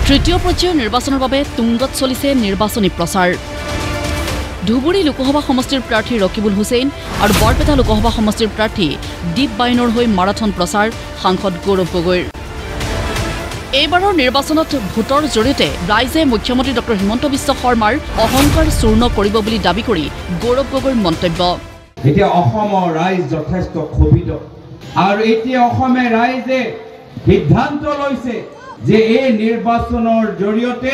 তৃতীয় পৰ্যায়ৰ নিৰ্বাচনৰ বাবে তুংগত চলিছে নিৰ্বাচনী প্ৰচাৰ ধুবুৰী লোকসভা সমষ্টিৰ প্ৰাৰ্থী ৰকিবুল হুছেইন আৰু বৰপেটা লোকসভা সমষ্টিৰ প্ৰাৰ্থী দীপ বাইনৰ হৈ মাৰাথন প্ৰচাৰ সাংসদ গৌৰৱ গগৈৰ এইবাৰৰ নিৰ্বাচনত ভোটৰ জৰিয়তে ৰাইজে মুখ্যমন্ত্ৰী ডক্টৰ হিমন্ত বিশ্ব শৰ্মাৰ অহংকাৰ চূৰ্ণ কৰিব বুলি দাবী কৰি গৌৰৱ গগৈৰ মন্তব্য এতিয়া অসমৰ ৰাইজ যথেষ্ট ক্ষোভিত আৰু এতিয়া অসমে ৰাইজে সিদ্ধান্ত লৈছে যে এই নিৰ্বাচনৰ জৰিয়তে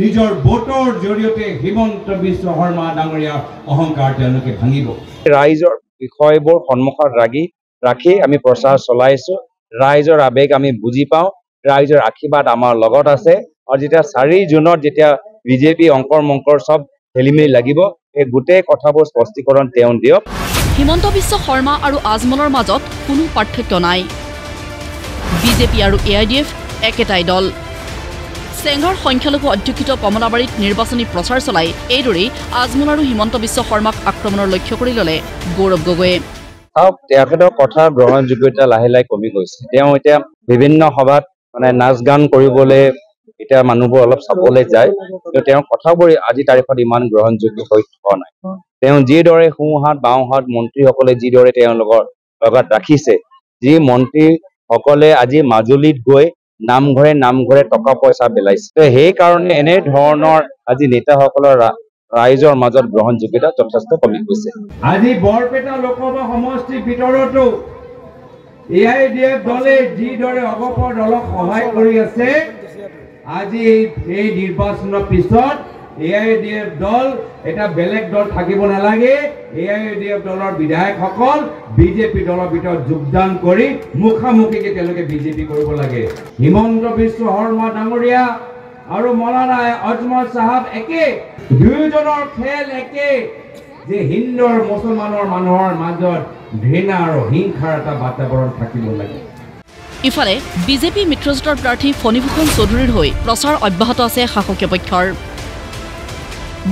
নিজৰ ভোটৰ জৰিয়তে হিমন্ত বিশ্ব শৰ্মা ডাঙৰীয়াৰ অহংকাৰ তেওঁলোকে ভাঙিব ৰাইজৰ বিষয়বোৰ সন্মুখত ৰাখি আমি প্ৰচাৰ চলাইছো ৰাইজৰ আবেগ আমি বুজি পাওঁ ৰাইজৰ আশীৰ্বাদ আমাৰ লগত আছে আৰু যেতিয়া 4 জুনত যেতিয়া বিজেপি অংকৰ মংকৰ সব খেলিমেলি লাগিব এই গোটেই কথাবোৰ স্পষ্টীকৰণ তেওঁ দিয়ক হিমন্ত বিশ্ব শৰ্মা আৰু আজমলৰ মাজত কোনো পাৰ্থক্য নাই বিজেপি আৰু এআইডিএফ একেটাই দল চেংগাৰ সংখ্যালঘু অধ্যুষিত কমলাবাৰীত নিৰ্বাচনী প্ৰচাৰ চলাই এইদৰে আজমল আৰু হিমন্ত বিশ্ব শৰ্মাক আক্ৰমণৰ লক্ষ্য কৰি ল'লে গৌৰৱ গগৈয়ে তেখেতৰ কথা গ্ৰহণযোগ্যতা লাহে লাহে কমি গৈছে তেওঁ এতিয়া বিভিন্ন সভাত মানে নাচ গান কৰিবলৈ এতিয়া মানুহবোৰ অলপ চাবলৈ যায় কিন্তু তেওঁৰ কথাবোৰ আজি তাৰিখত ইমান গ্ৰহণযোগ্য হৈ থকা নাই তেওঁ যিদৰে সোঁহাত বাওঁহাত মন্ত্ৰীসকলে যিদৰে তেওঁলোকৰ লগত ৰাখিছে যি মন্ত্ৰীসকলে আজি মাজুলীত গৈ নামঘৰে টকা পইচা বেলাইছে সেইকাৰণে এনে ধৰণৰ আজি নেতাসকলৰ ৰাইজৰ মাজত গ্ৰহণযোগ্যতা যথেষ্ট কমি গৈছে আজি বৰপেটা লোকসভা সমষ্টিৰ ভিতৰতো এআইডিএফ দলে যিদৰে অগপৰ দলক সহায় কৰি আছে আজি এই নিৰ্বাচনৰ পিছত এআইডিএফ দল এটা বেলেগ দল থাকিব নালাগে এআইডিএফ দলৰ বিধায়কসকল বিজেপি দলৰ ভিতৰত যোগদান কৰি মুখামুখিকে তেওঁলোকে বিজেপি কৰিব লাগে হিমন্ত বিশ্ব শৰ্মা ডাঙৰীয়া আৰু মৌলানা আজমল সাহেব একে দুয়োজনৰ খেল একে যে হিন্দুৰ মুছলমানৰ মানুহৰ মাজত ঘৃণা আৰু হিংসাৰ এটা বাতাবৰণ থাকিব লাগে ইফালে বিজেপি মিত্ৰজোঁটৰ প্ৰাৰ্থী ফণীভূষণ চৌধুৰীৰ হৈ প্ৰচাৰ অব্যাহত আছে শাসকীয় পক্ষৰ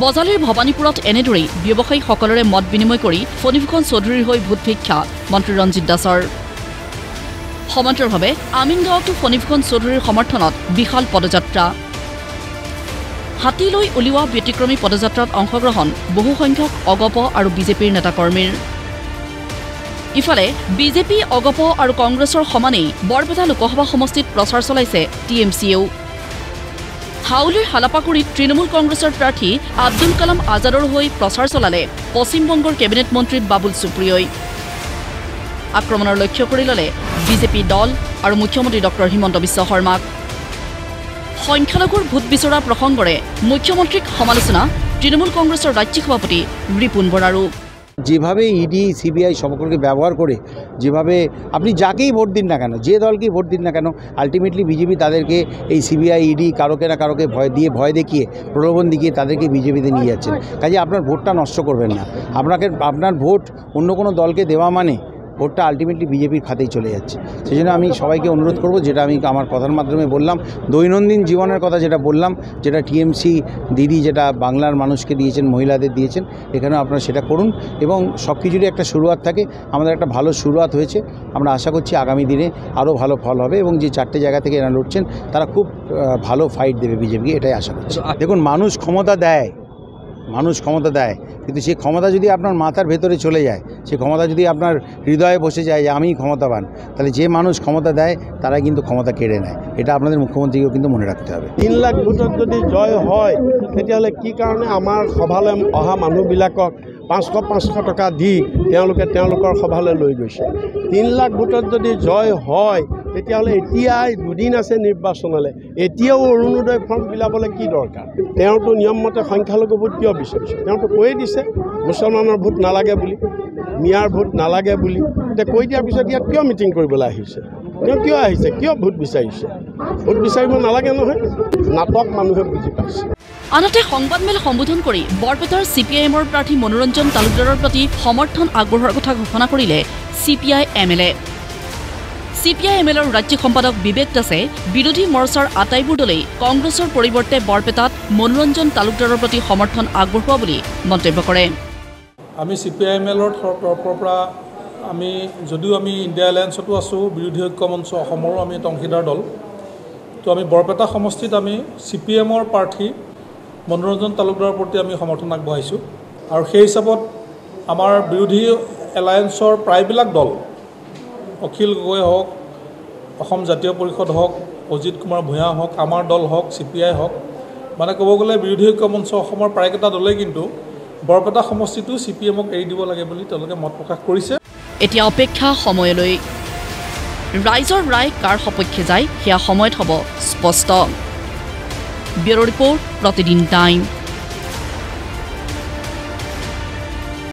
বজালীৰ ভৱানীপুৰত এনেদৰেই ব্যৱসায়ীসকলৰে মত বিনিময় কৰি ফণীভূষণ চৌধুৰীৰ হৈ ভোট ভিক্ষা মন্ত্ৰী ৰঞ্জিত দাসৰ সমান্তৰালভাৱে আমিনগাঁৱতো ফণীভূষণ চৌধুৰীৰ সমৰ্থনত বিশাল পদযাত্ৰা হাতী লৈ উলিওৱা ব্যতিক্ৰমী পদযাত্ৰাত অংশগ্ৰহণ বহুসংখ্যক অগপ আৰু বিজেপিৰ নেতাকৰ্মীৰ ইফালে বিজেপি অগপ আৰু কংগ্ৰেছৰ সমানেই বৰপেটা লোকসভা সমষ্টিত প্ৰচাৰ চলাইছে টিএমচিয়েও হাউলিৰ হালাপাকুৰিত তৃণমূল কংগ্ৰেছৰ প্ৰাৰ্থী আব্দুল কালাম আজাদৰ হৈ প্ৰচাৰ চলালে পশ্চিমবংগৰ কেবিনেট মন্ত্ৰী বাবুল সুপ্ৰিয়ই আক্ৰমণৰ লক্ষ্য কৰি ল'লে বিজেপি দল আৰু মুখ্যমন্ত্ৰী ডক্টৰ হিমন্ত বিশ্ব শৰ্মাক সংখ্যালঘুৰ ভোট বিচৰা প্ৰসংগৰে মুখ্যমন্ত্ৰীক সমালোচনা তৃণমূল কংগ্ৰেছৰ ৰাজ্যিক সভাপতি ৰিপুন বৰাৰো যেভাবে ইডি সিবিআই সকলকে ব্যবহার করে যেভাবে আপনি যাকেই ভোট দিন না কেন যে দলকেই ভোট দিন না কেন আলটিমেটলি বিজেপি তাদেরকে এই সিবিআই ইডি কারোকে না কারোকে ভয় দেখিয়ে প্রলোভন দেখিয়ে তাদেরকে বিজেপিতে নিয়ে যাচ্ছেন কাজে আপনার ভোটটা নষ্ট করবেন না আপনার ভোট অন্য কোনো দলকে দেওয়া মানে ভোটটা আলটিমেটলি বিজেপির খাতেই চলে যাচ্ছে সেই জন্য আমি সবাইকে অনুরোধ করব যেটা আমি আমার কথার মাধ্যমে বললাম দৈনন্দিন জীবনের কথা যেটা বললাম যেটা টিএমসি দিদি যেটা বাংলার মানুষকে দিয়েছেন মহিলাদের দিয়েছেন এখানেও আপনারা সেটা করুন এবং সব কিছুরই একটা শুরুয়াত থাকে আমাদের একটা ভালো শুরুয়াত হয়েছে আমরা আশা করছি আগামী দিনে আরও ভালো ফল হবে এবং যে 4টে জায়গা থেকে এরা লড়ছেন তারা খুব ভালো ফাইট দেবে বিজেপিকে এটাই আশা করছি দেখুন মানুষ ক্ষমতা দেয় কিন্তু সেই ক্ষমতা যদি আপনার মাথার ভেতরে চলে যায় সেই ক্ষমতা যদি আপনার হৃদয়ে বসে যায় যে আমি ক্ষমতাবান তাহলে যে মানুষ ক্ষমতা দেয় তারাই কিন্তু ক্ষমতা কেড়ে নেয় এটা আপনাদের মুখ্যমন্ত্রীকেও কিন্তু মনে রাখতে হবে 3 লাখ ভোটত যদি জয় হয় তেতিয়াহ'লে কি কাৰণে আমাৰ সভালৈ অহা মানুহবিলাকক 500 টকা দি তেওঁলোকৰ সভালৈ লৈ গৈছে 3 লাখ ভোটত যদি জয় হয় তেতিয়াহ'লে এতিয়া দুদিন আছে নিৰ্বাচনলৈ এতিয়াও অৰুণোদয় ফৰ্ম বিলাবলৈ কি দৰকাৰ তেওঁতো নিয়মমতে সংখ্যালঘু ভোট কিয় বিচাৰিছে তেওঁতো কৈয়ে দিছে মুছলমানৰ ভোট নালাগে বুলি মিয়াৰ ভোট নালাগে বুলি এতিয়া কৈ দিয়াৰ পিছত ইয়াত কিয় মিটিং কৰিবলৈ আহিছে তেওঁ কিয় আহিছে কিয় ভোট বিচাৰিছে ভোট বিচাৰিব নালাগে নহয় নাটক মানুহে বুজি পাইছে আনহাতে সংবাদমেল সম্বোধন কৰি বৰপেটাৰ চিপিআইএমৰ প্ৰাৰ্থী মনোৰঞ্জন তালুকদাৰৰ প্ৰতি সমৰ্থন আগবঢ়োৱাৰ কথা ঘোষণা কৰিলে চিপিআই এমএলএ চিপিআইএমএলৰ ৰাজ্যিক সম্পাদক বিবেক দাসে বিৰোধী মৰ্চাৰ আটাইবোৰ দলেই কংগ্ৰেছৰ পৰিৱৰ্তে বৰপেটাত মনোৰঞ্জন তালুকদাৰৰ প্ৰতি সমৰ্থন আগবঢ়োৱা বুলি মন্তব্য কৰে আমি চিপিআইএমএলৰ তৰফৰ পৰা যদিও আমি ইণ্ডিয়া এলায়েন্সতো আছোঁ বিৰোধী ঐক্য মঞ্চ অসমৰো আমি এটা অংশীদাৰ দল তো আমি বৰপেটা সমষ্টিত আমি CPM-ৰ প্ৰাৰ্থী মনোৰঞ্জন তালুকদাৰৰ প্ৰতি আমি সমৰ্থন আগবঢ়াইছোঁ আৰু সেই হিচাপত আমাৰ বিৰোধী এলায়েন্সৰ প্ৰায়বিলাক দল অখিল গগৈ হওক অসম জাতীয় পৰিষদ হওক অজিত কুমাৰ ভূঞা হওক আমাৰ দল হওক CPI হওক মানে ক'ব গ'লে বিৰোধী ঐক্য মঞ্চ অসমৰ প্ৰায়কেইটা দলেই কিন্তু বৰপেটা সমষ্টিটো CPM-ক এৰি দিব লাগে বুলি তেওঁলোকে মত প্ৰকাশ কৰিছে এতিয়া অপেক্ষা সময়লৈ ৰাইজৰ ৰায় কাৰ সপক্ষে যায় সেয়া সময়ত হ'ব স্পষ্ট ব্যুৰ ৰিপৰ্ট প্ৰতিদিন টাইম